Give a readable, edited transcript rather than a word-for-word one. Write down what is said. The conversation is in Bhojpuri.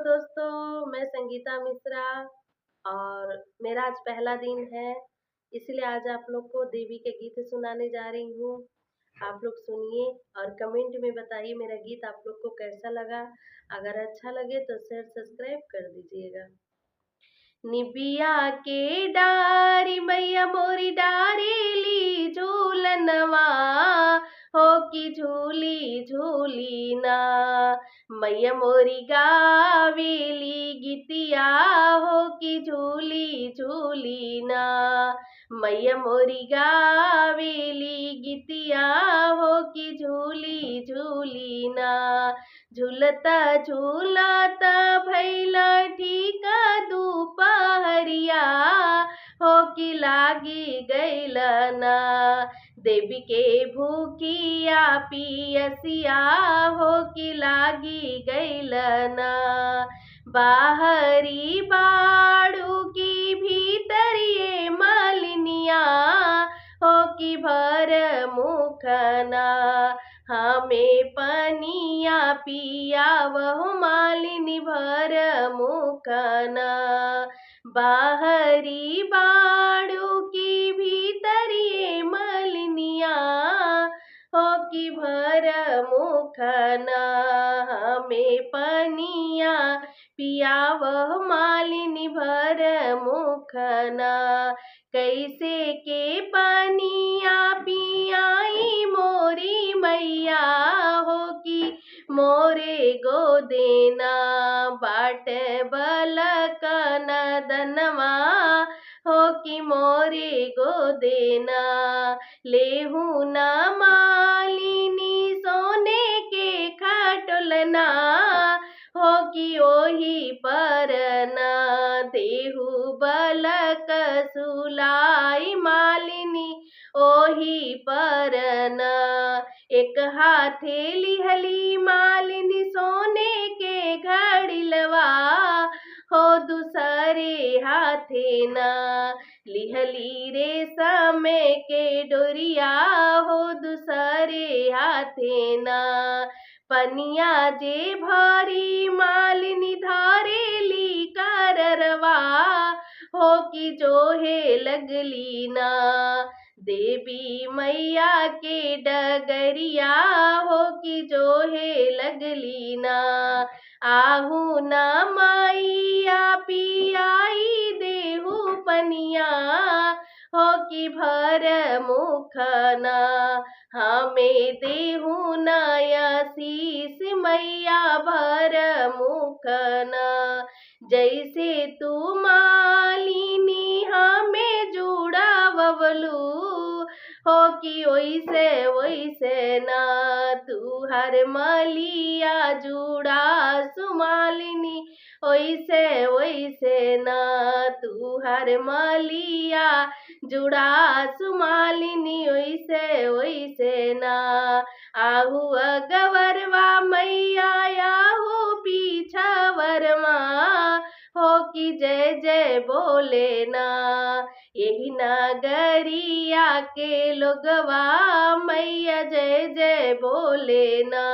दोस्तों, मैं संगीता मिश्रा और मेरा आज पहला दिन है, इसलिए आज आप लोग को देवी के गीत सुनाने जा रही हूँ। आप लोग सुनिए और कमेंट में बताइए मेरा गीत आप लोग को कैसा लगा। अगर अच्छा लगे तो शेयर सब्सक्राइब कर दीजिएगा। निबिया के डारी मैया मोरी डारेली झूलनवा हो कि झूली झूली ना। मैया मोरी गावेली गीतिया हो कि झूली झूली ना। मैया मोरी गावेली गीतिया हो कि झूली झूली ना। झूलता झूलता भैला ठीक दुपहरिया हो कि लागी गैल ना। देवी के भूखिया पियसिया हो कि लागी गैल ना। बाहरी बाड़ू की भीतरिए मालिनिया हो कि भर मुखना। हमें पनिया पिया वह मालिनी भर मुखना। बाहरी बाड़ू की भीतरिए मालिनिया हो कि भर मुखना। हमें पनिया पिया वह मालिनी भर मुखना। कैसे के पनिया पियाई मोरी मैया हो कि मोरे गोदेना। बाट बलक नदनवा हो कि मोरे गोदेना। लेहू न मालिनी सोने के खटोलना हो कि ओही परना। देहु बलक सुलाई मालिनी ओही परना। एक हाथे लिहली मालिनी सोने के घड़िलवा हो दूसरे हाथे ना। लिहली रेशम के डोरिया हो दूसरे हाथे ना। पनिया जे भारी मालिनी धारेली कररवा हो कि जोहे लगली ना। देवी मैया के डगरिया हो कि जोहे लगली ना। आहू न मैया पियाई देहू पनिया हो कि भर मुखना। हमें देहू नया शीस मैया भर मुखना। जैसे तू मालिनी हमें जुड़ा बबलू हो कि ओइसे ओइसे ना। तू हर मलिया जुड़ा सुमालिनी ओइसे ओइसे ना। तू हर मलिया जुड़ा सुमालिनी ओइसे ओइसे ना। आहू अगवरवा मैया आहू पीछवरमा हो कि जय जय बोले ना। यही नगरिया के लोगवा मैया जय जय बोले ना।